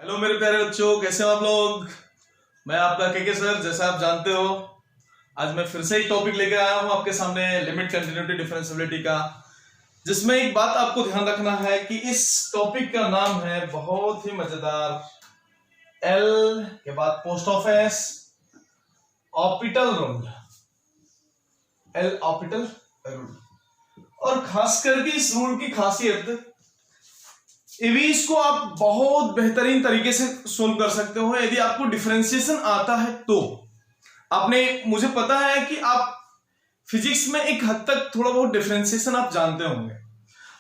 Hello मेरे प्यारे बच्चों, कैसे हो आप लोग। मैं आपका के सर, जैसा आप जानते हो आज मैं फिर से एक टॉपिक लेकर आया हूं आपके सामने, लिमिट कंटिन्यूटी डिफरेंशियबिलिटी का, जिसमें एक बात आपको ध्यान रखना है कि इस टॉपिक का नाम है बहुत ही मजेदार, एल के बाद post office orbital rule, L orbital rule. और खास करके इस रूल की खासियत इसको आप बहुत बेहतरीन तरीके से सोल्व कर सकते हो यदि आपको डिफरेंशिएशन आता है तो। आपने, मुझे पता है कि आप फिजिक्स में एक हद तक थोड़ा बहुत डिफरेंशिएशन आप जानते होंगे।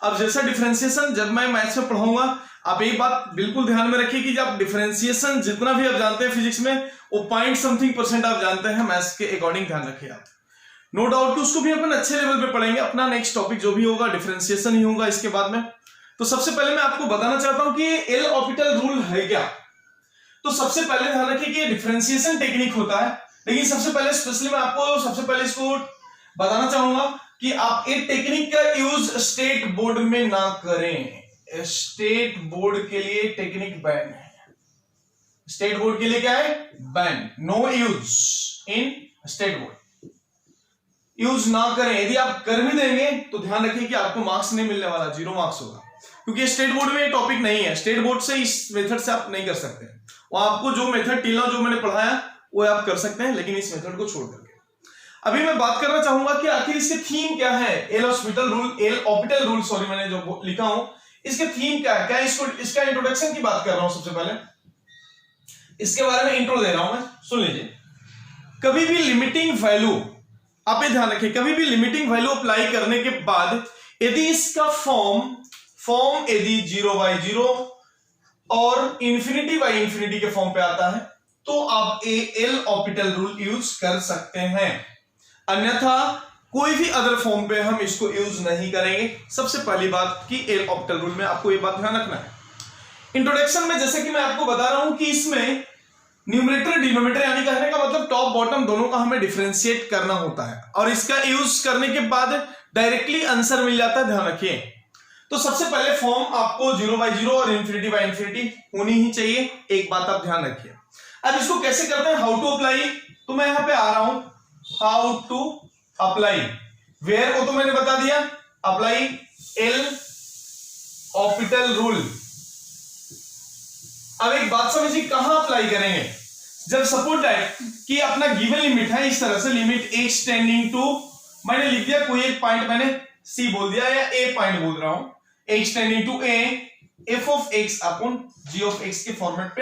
अब जैसा डिफरेंशिएशन जब मैं मैथ्स में पढ़ाऊंगा, आप एक बात बिल्कुल ध्यान में रखिए कि जब डिफरेंशिएशन जितना भी आप जानते हैं फिजिक्स में, वो पॉइंट समथिंग परसेंट आप जानते हैं, मैथ्स के अकॉर्डिंग ध्यान रखिए आप। नो डाउट कि उसको भी अपन अच्छे लेवल पे पढ़ेंगे। अपना नेक्स्ट टॉपिक जो भी होगा डिफरेंशिएशन ही होगा इसके बाद में। तो सबसे पहले मैं आपको बताना चाहता हूं कि एल ऑर्बिटल रूल है क्या। तो सबसे पहले ध्यान रखिए कि डिफरेंशिएशन टेक्निक होता है, लेकिन सबसे पहले स्पेशली मैं आपको सबसे पहले इसको बताना चाहूंगा कि आप एक टेक्निक का यूज स्टेट बोर्ड में ना करें। स्टेट बोर्ड के लिए टेक्निक बैन है। स्टेट बोर्ड के लिए क्या है? Ban, no use in state board, use ना करें। यदि आप कर भी देंगे तो ध्यान रखिए कि आपको मार्क्स नहीं मिलने वाला, 0 मार्क्स होगा, क्योंकि स्टेट बोर्ड में टॉपिक नहीं है। स्टेट बोर्ड से इस मेथड से आप नहीं कर सकते। वो आपको जो मेथड टीला जो मैंने पढ़ाया वो आप कर सकते हैं, लेकिन इस मेथड को छोड़ करके। अभी मैं बात करना चाहूंगा कि आखिर इसके थीम क्या है। L orbital rule, L orbital rule sorry, मैंने जो लिखा हूं इसके थीम क्या है, क्या इसको, इसका इंट्रोडक्शन की बात कर रहा हूं। सबसे पहले इसके बारे में इंट्रो दे रहा हूं मैं, सुन लीजिए। कभी भी लिमिटिंग वैल्यू, आप ये ध्यान रखिए, कभी भी लिमिटिंग वैल्यू अप्लाई करने के बाद यदि इसका फॉर्म यदि 0/0 और इंफिनिटी के फॉर्म पे आता है तो आप एल ऑर्बिटल रूल यूज कर सकते हैं, अन्यथा कोई भी अदर फॉर्म पे हम इसको यूज नहीं करेंगे। सबसे पहली बात कि एल ऑर्बिटल रूल में आपको ये बात ध्यान रखना है। इंट्रोडक्शन में जैसे कि मैं आपको बता रहा हूं कि इसमें न्यूमरेटर डिनोमिनेटर यानी कहने का मतलब टॉप बॉटम दोनों का हमें डिफरेंशिएट करना होता है, और इसका यूज करने के बाद डायरेक्टली आंसर मिल जाता है। ध्यान रखिए, तो सबसे पहले फॉर्म आपको 0/0 और इंफिनिटी होनी ही चाहिए, एक बात आप ध्यान रखिए। अब इसको कैसे करते हैं, हाउ टू अप्लाई, तो मैं यहां पे आ रहा हूं, हाउ टू अप्लाई वेयर को तो मैंने बता दिया, अप्लाई एल ऑर्बिटल रूल। अब एक बात समझिए, कहां अप्लाई करेंगे। जब सपोज दैट कि अपना गिवन लिमिट है इस तरह से, लिमिट x टेंडिंग टू, मैंने लिख दिया कोई एक पॉइंट, मैंने c बोल दिया या a पॉइंट बोल रहा हूं, x tending to a f of x upon g of x के फॉर्मेट पे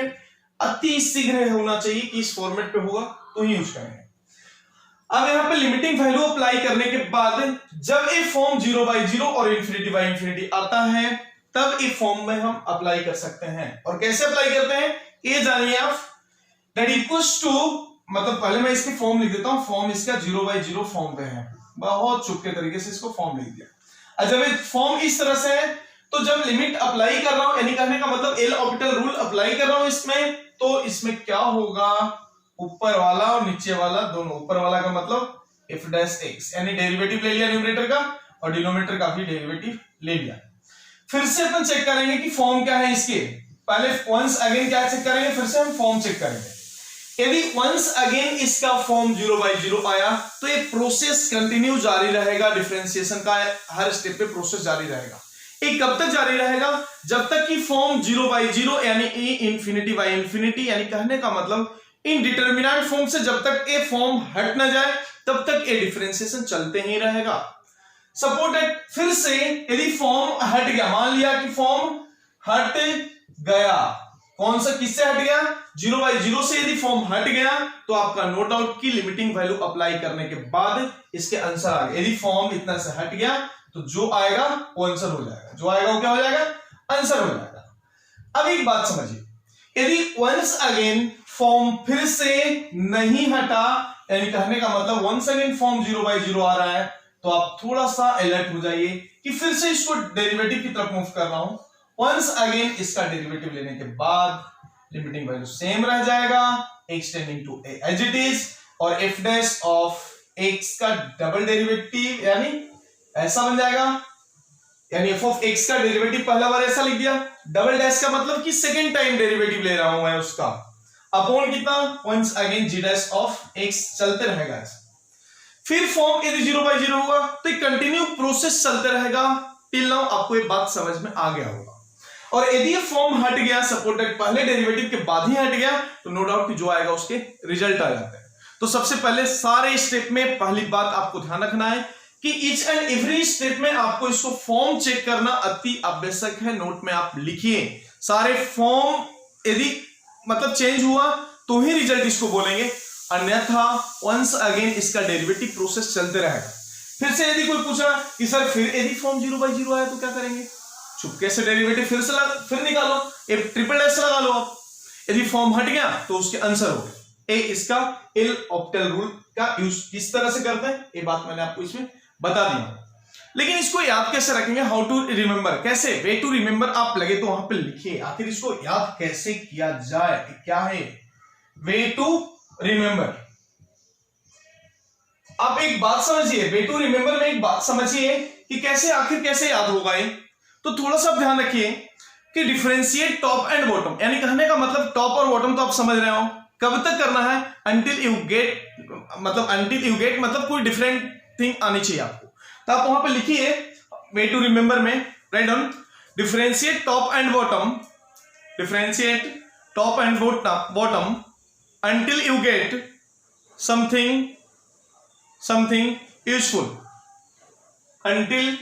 अति शीघ्र होना चाहिए कि इस फॉर्मेट पे होगा तो ही यूज करेंगे। अब यहां पे लिमिटिंग वैल्यू अप्लाई करने के बाद जब ये फॉर्म 0/0 और इंफिनिटी आता है तब ये फॉर्म में हम अप्लाई कर सकते हैं। और कैसे अप्लाई करते हैं ये जानिए आप, दैट इक्वल्स टू, मतलब पहले मैं इसकी फॉर्म लिख देता हूं, फॉर्म इसका 0/0 फॉर्म पे है, बहुत चुपके तरीके से इसको फॉर्म लिख दिया। जब ये फॉर्म इस तरह से है तो जब लिमिट अप्लाई कर रहा हूं, यानी कहने का मतलब एल ऑर्बिटल रूल अप्लाई कर रहा हूं इसमें, तो इसमें क्या होगा, ऊपर वाला और नीचे वाला दोनों, ऊपर वाला का मतलब f डैश x, यानी डेरिवेटिव ले लिया न्यूमरेटर का और डिनोमिनेटर का भी डेरिवेटिव ले लिया। फिर से अपन चेक करेंगे कि फॉर्म क्या है इसके, पहले वंस अगेन क्या चेक करेंगे, फिर से हम फॉर्म चेक करेंगे। यदि वंस अगेन इसका फॉर्म 0/0 आया तो ये प्रोसेस कंटिन्यू जारी रहेगा, डिफरेंशिएशन का हर स्टेप पे प्रोसेस जारी रहेगा। ये कब तक जारी रहेगा, जब तक कि फॉर्म 0/0 यानी इंफिनिटी यानी कहने का मतलब इनडिटरमिनेट फॉर्म से जब तक ये फॉर्म हट ना जाए तब तक ये डिफरेंशिएशन चलते ही रहेगा। सपोज दैट फिर से यदि फॉर्म हट गया, मान लिया कि फॉर्म हट गया, कौन सा, किससे हट गया, 0/0 से यदि फॉर्म हट गया तो आपका नो डाउट की लिमिटिंग वैल्यू अप्लाई करने के बाद इसके आंसर आ गए। यदि फॉर्म इतना से हट गया तो जो आएगा वो आंसर हो जाएगा, जो आएगा वो क्या हो जाएगा, आंसर हो जाएगा। अब एक बात समझिए, यदि वंस अगेन फॉर्म फिर से नहीं हटा, यानी कहने का मतलब वंस अगेन फॉर्म 0/0 आ रहा है, तो आप थोड़ा सा अलर्ट हो जाइए कि फिर से इसको डेरिवेटिव की तरफ मूव कर रहा हूं। वंस अगेन इसका डेरिवेटिव लेने के बाद लिमिटिंग वैल्यू सेम रह जाएगा, x tending to a as it is, और f डैश ऑफ x का डबल डेरिवेटिव यानी ऐसा बन जाएगा, यानी एफ ऑफ एक्स का डेरिवेटिव पहला बार ऐसा लिख दिया, डबल डैश का मतलब कि सेकेंड टाइम डेरिवेटिव ले रहा हूं मैं उसका, अपॉन कितना, once again G dash of X, चलते रहेगा ऐसा। फिर फॉर्म यदि 0/0 हुआ तो एक कंटिन्यू प्रोसेस चलते रहेगा टिल नाउ। आपको ये बात समझ में आ गया होगा। और यदि ये फॉर्म हट गया, सपोर्टेड पहले डेरिवेटिव के बाद ही हट गया, तो नो डाउट कि जो आएगा उसके रिजल्ट आ जाते हैं। तो सबसे पहले सारे स्टेप में पहली बात आपको ध्यान रखना है कि ईच एंड एवरी स्टेप में आपको इसको फॉर्म चेक करना अति आवश्यक है। नोट में आप लिखिए सारे फॉर्म यदि मतलब चेंज हुआ तो ही रिजल्ट इसको बोलेंगे, अन्यथा वंस अगेन इसका डेरिवेटिव प्रोसेस चलते रहेगा। फिर से यदि कोई पूछा कि सर फिर यदि फॉर्म 0/0 आया तो क्या करेंगे, चुपके से डेरिवेटिव फिर निकालो, एक ट्रिपल डैश लगा लो आप। यदि फॉर्म हट गया तो उसके आंसर हो गए। इसका एल ऑप्टल रूल का यूज किस तरह से करते हैं ये बात मैंने आपको इसमें बता दिया। लेकिन इसको याद कैसे रखेंगे, हाउ टू रिमेंबर, कैसे, वे टू रिमेंबर आप लगे तो वहां पे लिखिए, आखिर इसको याद कैसे किया जाए, क्या है वे टू रिमेंबर। आप एक बात समझिए, वे टू रिमेंबर में एक बात समझिए कि कैसे, आखिर कैसे याद होगा ये। तो थोड़ा सा ध्यान रखिए कि डिफरेंशिएट टॉप एंड बॉटम, यानी कहने का मतलब टॉप और बॉटम तो आप समझ रहे हो, कब तक करना है, अंटिल यू गेट मतलब कोई डिफरेंट थिंग आनी चाहिए आपको। तो आप वहां पे लिखिए वे टू रिमेंबर में, write down, differentiate top and bottom until you get something useful, until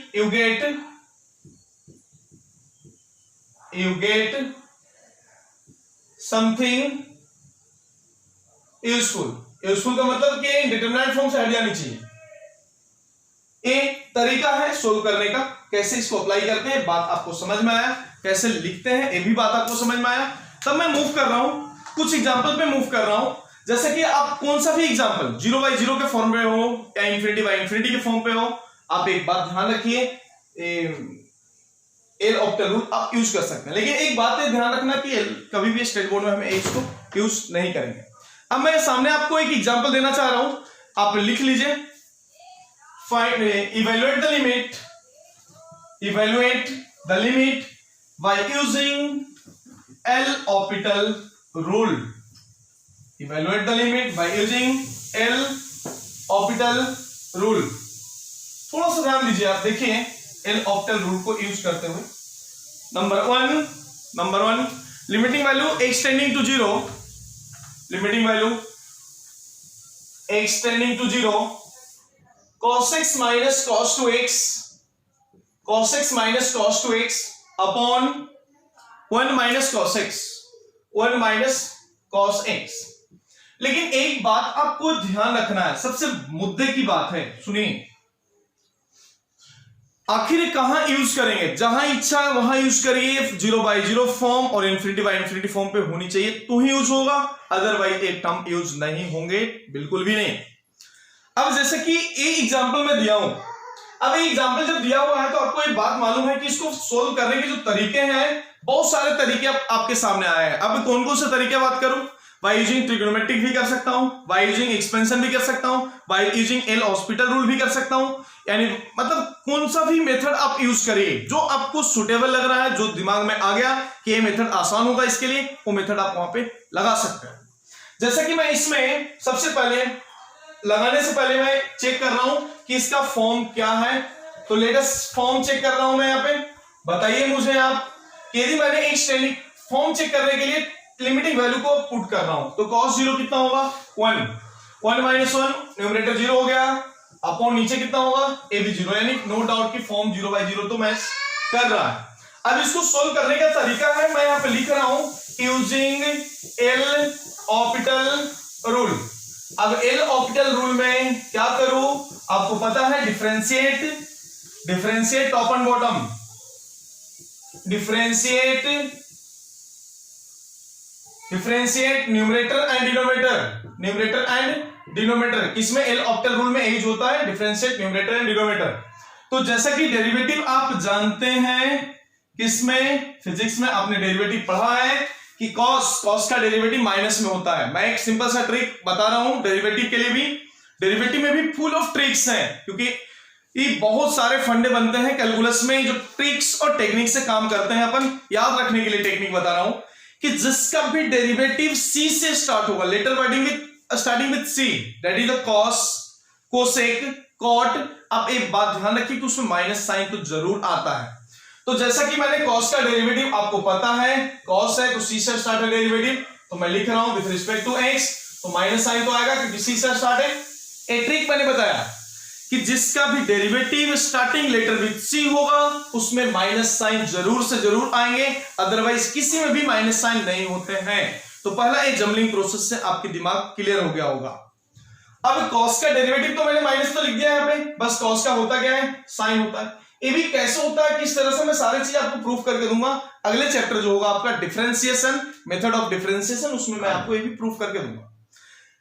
you get something useful का मतलब कि इंडिटरमिनेट फॉर्म से हट जानी चाहिए। एक तरीका है सोल्व करने का, कैसे इसको अप्लाई करते हैं बात आपको समझ में आया, कैसे लिखते हैं ये भी बात आपको समझ में आया। तब मैं मूव कर रहा हूं, कुछ एग्जांपल पे मूव कर रहा हूं, जैसे कि आप कौन सा भी एग्जांपल 0/0 के फॉर्म पे हो या ∞/∞ के फॉर्म पे हो, आप एक बात ध्यान रखिए, एल ऑप्टल रूल आप यूज कर सकते हैं। लेकिन एक बात है ध्यान रखना कि कभी भी स्टेट बोर्ड में हम इसको यूज नहीं करेंगे। अब मैं सामने आपको एक एग्जांपल देना चाह रहा हूं, आप लिख लीजिए, evaluate the limit by using L'Hopital rule. Evaluate the limit by using L'Hopital rule. थोड़ा सा ध्यान दीजिए, आप देखिए एल ऑप्टल रूल को यूज करते हुए। Number one limiting value x tending to 0, limiting value x tending to 0, cos x minus cos 2x अपॉन 1 minus cos x। लेकिन एक बात आपको ध्यान रखना है, सबसे मुद्दे की बात है, सुनिए, आखिर कहां यूज करेंगे, जहां इच्छा है वहां यूज करिए। 0/0 फॉर्म और ∞/∞ फॉर्म पे होनी चाहिए तो ही यूज होगा, अदरवाइज एक टर्म यूज नहीं होंगे, बिल्कुल भी नहीं। अब जैसे कि एक एग्जांपल मैं दिया हूं, अब ये एग्जांपल जब दिया हुआ है तो आपको एक बात मालूम है कि इसको सोल्व करने के जो तरीके हैं, बहुत सारे तरीके आपके सामने आए हैं। अब कौन कौन से तरीके बात करूं, बाय यूजिंग ट्रिग्नोमेट्रिक भी कर सकता हूं, बाय यूजिंग एक्सपेंशन भी कर सकता हूं, bye using L hospital rule भी कर सकता हूं, यानी मतलब कौन सा भी मेथड आप यूज करिए जो आपको सुटेबल लग रहा है, जो दिमाग में आ गया कि ये मेथड आसान होगा इसके लिए, वो मेथड आप वहां पे लगा सकते हैं। जैसे कि मैं इसमें सबसे पहले लगाने से पहले मैं चेक कर रहा हूं कि इसका फॉर्म क्या है, तो लेटेस्ट फॉर्म चेक कर रहा हूं मैं यहाँ पे। बताइए मुझे आप, यदि मैंने एक स्टैंडिंग फॉर्म चेक करने के लिए लिमिटिंग वैल्यू को पुट कर रहा हूं, तो cos 0 कितना होगा 1 minus 1, न्यूमरेटर 0 हो गया, अपॉन नीचे कितना होगा ए भी 0, यानी नो डाउट की फॉर्म 0/0 तो मैच कर रहा है। अब इसको सोल्व करने का तरीका है, मैं यहाँ पे लिख रहा हूं यूजिंग एल ऑप्टल रूल। अब एल ऑप्टल रूल में क्या करूं, आपको पता है differentiate top and bottom, differentiate numerator and denominator, किसमें एल ऑप्टल रूल में यूज होता है, डिफरेंशिएट न्यूमरेटर एंड डिनोमिनेटर। तो जैसा कि डेरिवेटिव आप जानते हैं, किसमें, फिजिक्स में आपने डेरिवेटिव पढ़ा है कि कॉस का डेरिवेटिव माइनस में होता है। मैं एक सिंपल सा ट्रिक बता रहा हूं डेरिवेटिव के लिए भी, डेरिवेटिव में भी फुल ऑफ ट्रिक्स हैं, क्योंकि ये बहुत सारे फंडे बनते हैं कैलकुलस में, जो ट्रिक्स और टेक्निक से काम करते हैं अपन याद रखने के लिए टेक्निक बता रहा हूं कि जिसका भी डेरिवेटिव सी से स्टार्ट होगा, letter wording with starting with C, that is the cos, cosec, cot. अब एक बात ध्यान रखिए कि उसमें माइनस साइन तो जरूर आता है। तो जैसा कि मैंने कॉस का डेरिवेटिव आपको पता है, कॉस है तो सी से स्टार्ट है डेरिवेटिव, तो मैं लिख रहा हूं विद रिस्पेक्ट टू एक्स, तो माइनस साइन तो आएगा क्योंकि सी से स्टार्ट है। एक ट्रिक मैंने बताया कि जिसका भी derivative starting letter with C होगा उसमें माइनस साइन जरूर से जरूर आएंगे, अदरवाइज किसी में भी माइनस साइन नहीं होते हैं। तो पहला एक जमलिंग प्रोसेस से आपके दिमाग क्लियर हो गया होगा। अब कॉस का डेरिवेटिव तो मैंने माइनस तो लिख दिया है यहाँ पे, बस कॉस का होता क्या है, साइन होता है। ये भी कैसे होता है, किस तरह से, मैं सारी चीज आपको प्रूफ करके दूंगा। अगले चैप्टर जो होगा आपका डिफरेंशिएशन, मेथड ऑफ डिफरेंशिएशन, उसमें मैं आपको ये भी प्रूफ करके दूंगा।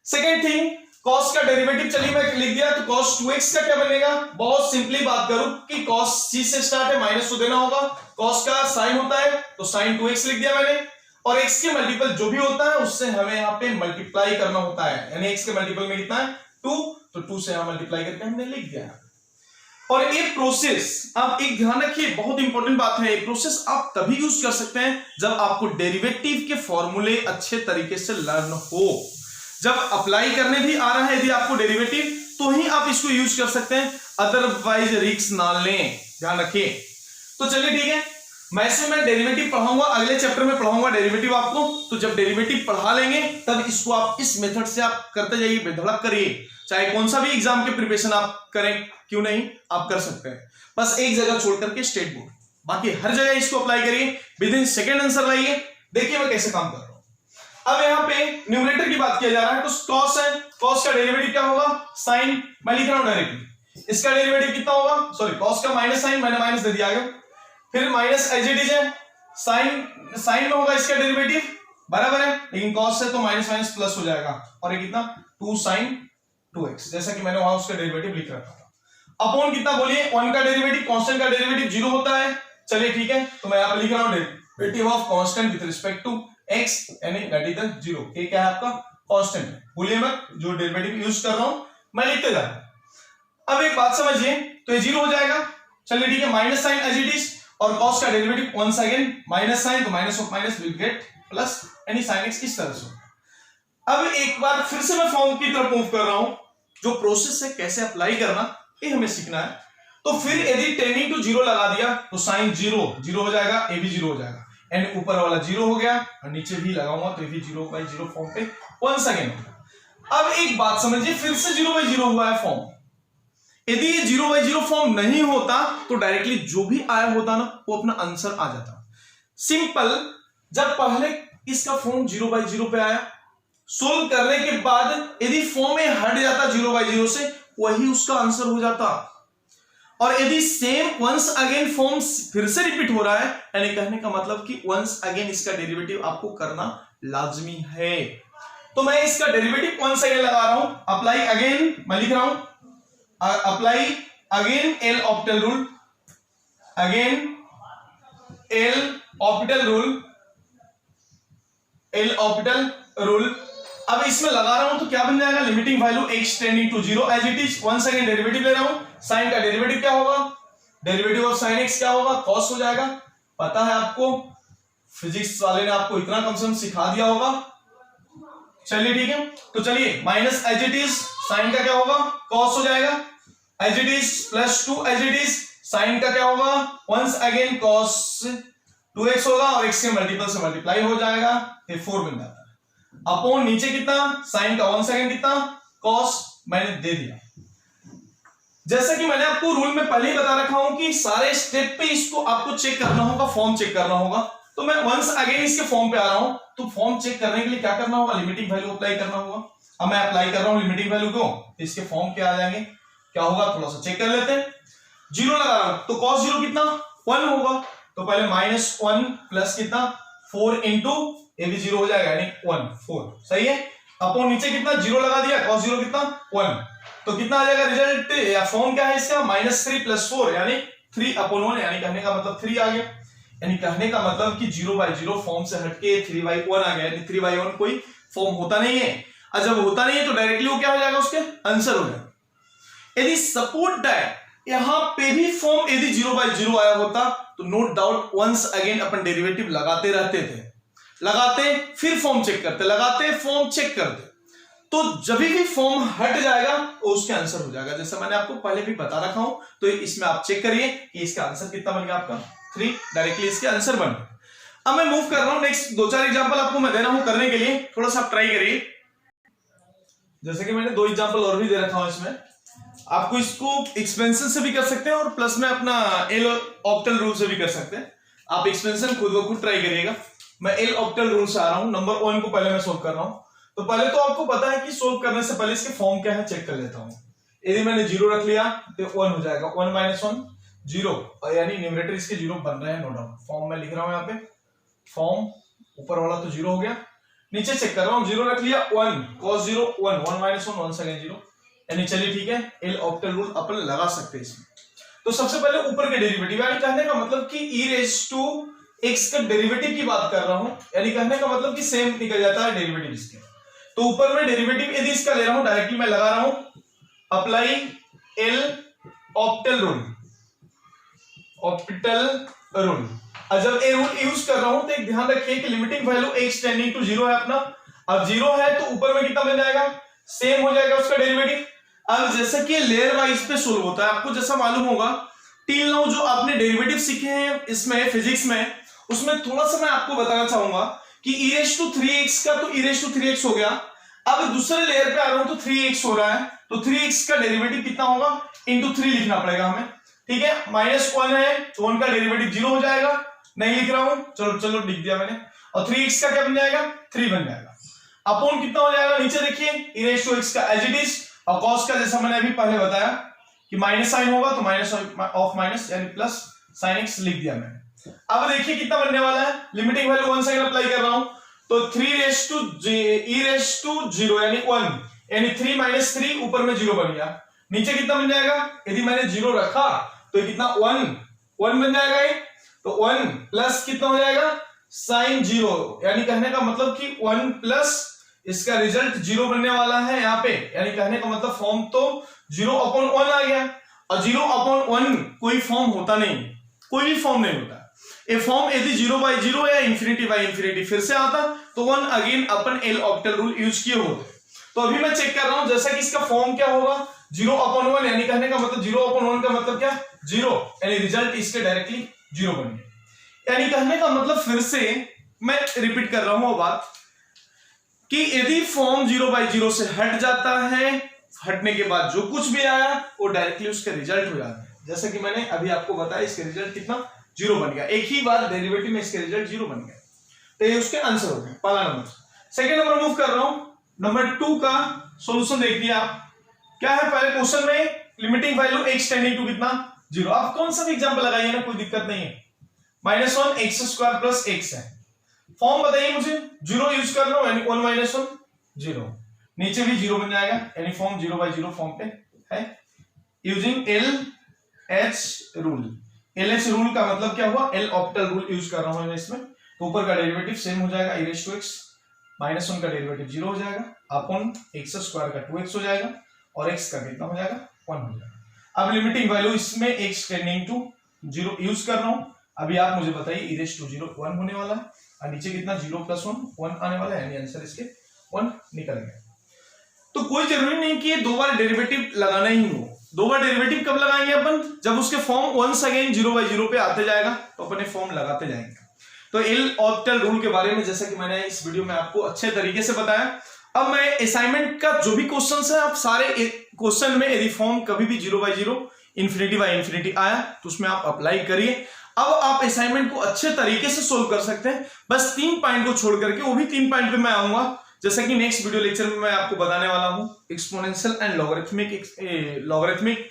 सेकेंड थिंग, कॉस का डेरिवेटिव चलिए मैं लिख दिया, तो cos 2x का क्या बनेगा, बहुत सिंपली बात करूं कि cos c से स्टार्ट है, माइनस तो देना होगा, cos का साइन होता है तो sin 2x लिख दिया मैंने, और x के मल्टीपल जो भी होता है उससे हमें यहाँ पे मल्टीप्लाई करना होता है, यानी x के मल्टीपल में कितना है 2, तो 2 से यहां मल्टीप्लाई करके हमने लिख दिया। और ये प्रोसेस, आप एक ध्यान रखिए, बहुत इंपॉर्टेंट बात है, ये प्रोसेस आप तभी यूज कर सकते हैं जब आपको डेरिवेटिव के फॉर्मूले अच्छे तरीके से लर्न हो। जब अप्लाई करने भी आ रहा है यदि आपको डेरिवेटिव, तो ही आप इसको यूज कर सकते हैं, अदरवाइज रिस्क ना लें, ध्यान रखिए। तो चलिए ठीक है, मैं डेरिवेटिव पढ़ाऊंगा, अगले चैप्टर में पढ़ाऊंगा डेरिवेटिव आपको। तो जब डेरिवेटिव पढ़ा लेंगे तब इसको आप इस मेथड से आप करते जाइए, बेधड़क करिए, चाहे कौन सा भी एग्जाम के प्रिपरेशन आप करें, क्यों नहीं, आप कर सकते हैं, बस एक जगह छोड़ करके स्टेट बोर्ड, बाकी हर जगह इसको अप्लाई करिए, विद इन सेकेंड आंसर लाइए। देखिए मैं कैसे काम कर रहा हूं। अब यहाँ पे न्यूमरेटर की बात किया जा रहा है, तो cos है, cos का डेरिवेटिव क्या होगा, साइन, मैं लिख रहा हूं डायरेक्टली, इसका डेरिवेटिव कितना होगा, सॉरी cos का माइनस साइन, मैंने माइनस दे दिया आगे, फिर माइनस एज इट इज है, साइन में होगा इसका डेरिवेटिव, बराबर है, लेकिन cos है तो माइनस माइनस प्लस हो जाएगा, और ये कितना 2 sin 2x, जैसा कि मैंने वहां उसका डेरिवेटिव लिख रखा था। अपॉन कितना बोलिए, 1 का डेरिवेटिव, कांस्टेंट का डेरिवेटिव 0 होता है, चलिए ठीक है, तो मैं यहां पे लिख रहा हूं derivative of constant with respect to x, यानी दैट इज 0, ये क्या है आपका कांस्टेंट है, भूलिए मत, जो डेरिवेटिव यूज कर रहा हूं मैं लिखते जा रहा हूं। अब एक बात समझिए, तो ये 0 हो जाएगा, चलिए ठीक है, minus sine as it is, और cos का derivative once again minus sine, तो minus of minus will get plus, यानी sin x इस तरह से। अब एक बार फिर से मैं फॉर्म की तरफ मूव कर रहा हूं, जो प्रोसेस है कैसे अप्लाई करना ये हमें सीखना है। तो फिर यदि टेंडिंग टू 0 लगा दिया तो साइन 0 हो जाएगा, ए भी 0 हो जाएगा, एंड ऊपर वाला 0 हो गया, और नीचे भी लगाऊंगा तो ये भी 0/0 फॉर्म पे वंस अगेन। अब एक बात समझिए, फिर से 0/0 हुआ है फॉर्म, यदि ये 0/0 फॉर्म नहीं होता तो डायरेक्टली जो भी आया होता ना वो अपना आंसर आ जाता। सिंपल, जब पहले इसका फॉर्म 0/0 पे आया, सोल्व करने के बाद यदि फॉर्म में हट जाता 0/0 से, वही उसका आंसर हो जाता। और यदि सेम वंस अगेन फॉर्म फिर से रिपीट हो रहा है, यानी कहने का मतलब कि वंस अगेन इसका डेरिवेटिव आपको करना लाजमी है। तो मैं इसका डेरिवेटिव वंस अगेन लगा रहा हूं, अप्लाई अगेन, मैं लिख रहा हूं apply again L'Hopital rule, again L'Hopital rule, L'Hopital rule. अब इसमें लगा रहा हूं तो क्या बन जाएगा, limiting value x tending to 0 as it is, once again derivative ले रहा हूं, साइन का डेरिवेटिव क्या होगा, डेरिवेटिव ऑफ साइन x क्या होगा, cos हो जाएगा। पता है आपको, फिजिक्स वाले ने आपको इतना कम से कम सिखा दिया होगा। चलिए ठीक है, तो चलिए minus as it is, sine का क्या होगा, cos हो जाएगा, as it is plus 2 as it is, sine का क्या होगा, वंस अगेन cos 2x होगा, और x के मल्टीपल से मल्टीप्लाई हो जाएगा, ये 4 बन जाता है, अपॉन नीचे कितना, साइन का वंस अगेन कितना, cos मैंने दे दिया। जैसा कि मैंने आपको रूल में पहले ही बता रखा हूं कि सारे स्टेप पे इसको आपको चेक करना होगा, फॉर्म चेक करना होगा। तो मैं वंस अगेन इसके फॉर्म पे आ रहा हूं, तो फॉर्म चेक करने के लिए क्या करना होगा, लिमिटिंग वैल्यू अप्लाई करना होगा। अब मैं अप्लाई कर रहा हूं लिमिटिंग वैल्यू को, इसके फॉर्म पे आ जाएंगे, क्या होगा थोड़ा सा चेक कर लेते हैं। 0 लगा रहा हूं तो cos 0 कितना 1 होगा, तो पहले -1 प्लस कितना 4 इंटू ये भी 0 हो जाएगा, यानी 1 4, सही है। अपॉन नीचे कितना 0 लगा दिया, cos 0 कितना 1, तो कितना आ जाएगा रिजल्ट या फॉर्म क्या है इसका, -3 + 4 यानी 3/1, यानी कहने का मतलब 3 आ गया। यानी कहने का मतलब कि 0/0 फॉर्म से हटके 3/1 आ गया, यानी 3/1 कोई फॉर्म होता नहीं है, और जब होता नहीं है तो डायरेक्टली वो क्या हो जाएगा, उसके आंसर हो जाएगा। यदि सपोर्ट दैट यहां पे भी फॉर्म यदि 0/0 आया होता तो नो डाउट वंस अगेन अपन डेरिवेटिव लगाते रहते थे, लगाते फिर फॉर्म चेक करते, लगाते फॉर्म चेक करते, तो जब भी फॉर्म हट जाएगा वो उसके आंसर हो जाएगा। जैसे मैंने आपको पहले भी बता रखा हूं, तो इसमें आप चेक करिए कि इसका आंसर कितना बन गया आपका 3, डायरेक्टली इसके आंसर बन गया। अब मैं मूव कर रहा हूं नेक्स्ट 2-4 एग्जांपल आपको मैं दे रहा हूं करने के लिए, थोड़ा सा आप ट्राई करिए। जैसे कि मैंने 2 एग्जांपल और भी दे रखा हूं, इसमें आपको इसको एक्सपेंशन से भी कर सकते हैं और प्लस में अपना एल ऑप्टल रूल से भी कर सकते हैं। आप एक्सपेंशन खुद ब खुद ट्राई करिएगा। मैं एल ऑप्टल रूल से आ रहा हूं, नंबर 1 को पहले मैं सोल्व कर रहा हूं। तो पहले तो आपको पता है कि सोल्व करने से पहले इसके फॉर्म क्या है चेक कर लेता हूं। यदि मैंने 0 रख लिया तो 1 हो जाएगा, 1 - 1 0, और यानी न्यूमरेटर इसके 0 बन रहे हैं, नो डाउट। फॉर्म में लिख रहा हूं यहाँ पे, फॉर्म ऊपर वाला तो 0 हो गया, नीचे चेक कर रहा हूं 0 रख लिया 1 cos 0 1 1 - 1 1 सेकंड 0, यानी चलिए ठीक है, एल ऑप्टल रूल अपन लगा सकते हैं इसमें। तो सबसे पहले ऊपर के डेरिवेटिव, यानी कहने का मतलब कि e⁻x का डेरिवेटिव की बात कर रहा हूं, यानी कहने का मतलब कि सेम निकल जाता है डेरिवेटिव इसके। तो ऊपर में डेरिवेटिव यदि इसका ले रहा हूं, डायरेक्टली मैं लगा रहा हूं apply L octal rule, octal rule. और जब ए रूल यूज कर रहा हूं तो एक ध्यान रखिए कि limiting value x tending to 0 है अपना। अब 0 है तो ऊपर में कितना बन जाएगा, सेम हो जाएगा उसका डेरिवेटिव। अब जैसे कि लेयर वाइज पे सोल्व होता है, आपको जैसा मालूम होगा टिल नाउ जो आपने डेरिवेटिव सीखे हैं इसमें फिजिक्स में, उसमें थोड़ा सा मैं आपको बताना चाहूंगा कि e⁻3x का तो e⁻3x हो गया। अब दूसरे लेयर पे आ रहा हूं तो 3x हो रहा है, तो 3x का डेरिवेटिव कितना होगा, * 3 लिखना पड़ेगा हमें, ठीक है। -1 है तो 1 का डेरिवेटिव 0 हो जाएगा, नहीं लिख रहा हूं, चलो लिख दिया मैंने। और 3x का क्या बन जाएगा, 3 बन जाएगा। अपॉन कितना हो जाएगा, नीचे देखिए e⁻x का एज इट इज, और cos का जैसा मैंने अभी पहले बताया कि माइनस साइन होगा तो माइनस ऑफ माइनस यानी प्लस sin x लिख दिया मैंने। अब देखिए कितना बनने वाला है, लिमिटिंग वैल्यू 1 सेकंड अप्लाई कर रहा हूं तो 3e⁻0 यानी 1, यानी 3 - 3 ऊपर में 0 बन गया, नीचे कितना बन जाएगा, यदि मैंने 0 रखा तो ये कितना 1 बन जाएगा ये, तो 1 प्लस कितना हो जाएगा sin 0, यानी कहने का मतलब कि 1 प्लस इसका रिजल्ट 0 बनने वाला है यहाँ पे, यानी कहने का मतलब फॉर्म तो 0/1 आ गया। और 0/1 कोई फॉर्म होता नहीं, कोई भी फॉर्म नहीं होता। ए फॉर्म यदि 0/0 या ∞/∞ फिर से आता तो 1 अगेन अपन एल ऑप्टल रूल यूज किए होते। तो अभी मैं चेक कर रहा हूं जैसा कि इसका फॉर्म क्या होगा 0/1, यानी कहने का मतलब 0/1 का मतलब क्या 0, यानी रिजल्ट इसके डायरेक्टली 0 बन गया। यानी कहने का मतलब फिर से मैं रिपीट कर रहा हूं वो बात कि यदि फॉर्म 0/0 से हट जाता है, हटने के बाद जो कुछ भी आया वो डायरेक्टली उसका रिजल्ट हो जाता है। जैसा कि मैंने अभी आपको बताया इसका रिजल्ट कितना 0 बन गया, एक ही बार डेरिवेटिव में इसका रिजल्ट 0 बन गया, तो ये उसके आंसर हो गए पहला नंबर। सेकंड नंबर मूव कर रहा हूं, नंबर 2 का सॉल्यूशन देखिए आप क्या है। पहले क्वेश्चन में limiting value x tending to कितना 0, आप कौन सा भी एग्जांपल लगाइए ना, कोई दिक्कत नहीं है। -1 x² + x है, फॉर्म बताइए मुझे, 0 यूज कर रहा हूं यानी 1 - 1 0, नीचे भी 0 बन जाएगा यानी फॉर्म 0/0 फॉर्म पे है। Using LH rule, LH rule का मतलब क्या हुआ, एल ऑप्टल रूल यूज कर रहा हूं इसमें। तो ऊपर का डेरिवेटिव सेम हो जाएगा, e⁻x, -1 का डेरिवेटिव 0 हो जाएगा, अपॉन x² का 2x हो जाएगा, और x का कितना हो जाएगा 1 हो जाएगा। अब लिमिटिंग वैल्यू इसमें x टेंडिंग टू 0 यूज कर रहा हूं। अभी आप मुझे बताइए e⁻0 1 होने वाला है, और नीचे कितना 0 + 1 आने वाला है, यानी आंसर इसके 1 निकल गया। तो कोई जरूरी नहीं कि ये 2 बार डेरिवेटिव लगाना ही हो। 2 बार डेरिवेटिव कब लगाएंगे अपन, जब उसके फॉर्म वंस अगेन 0/0 पे आते जाएगा तो अपने फॉर्म लगाते जाएंगे। तो एल ऑप्टल रूल के बारे में जैसा कि मैंने इस वीडियो में आपको अच्छे तरीके से बताया। अब मैं असाइनमेंट का जो भी क्वेश्चन है, आप सारे क्वेश्चन में यदि फॉर्म कभी भी 0/0 ∞/∞ आया तो उसमें आप अप्लाई करिए। अब आप असाइनमेंट को अच्छे तरीके से सोल्व कर सकते हैं, बस 3 पॉइंट को छोड़ करके, वो भी 3 पॉइंट पे मैं आऊंगा जैसा कि नेक्स्ट वीडियो लेक्चर में मैं आपको बताने वाला हूं। Exponential and logarithmic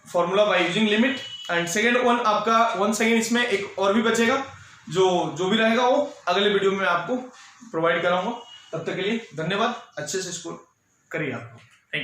formula by using limit, and second one आपका 1 सेकंड इसमें एक और भी बचेगा, जो भी रहेगा वो अगले वीडियो में आपको प्रोवाइड कराऊंगा। तब तक के लिए धन्यवाद, अच्छे से स्कोर करिए आप।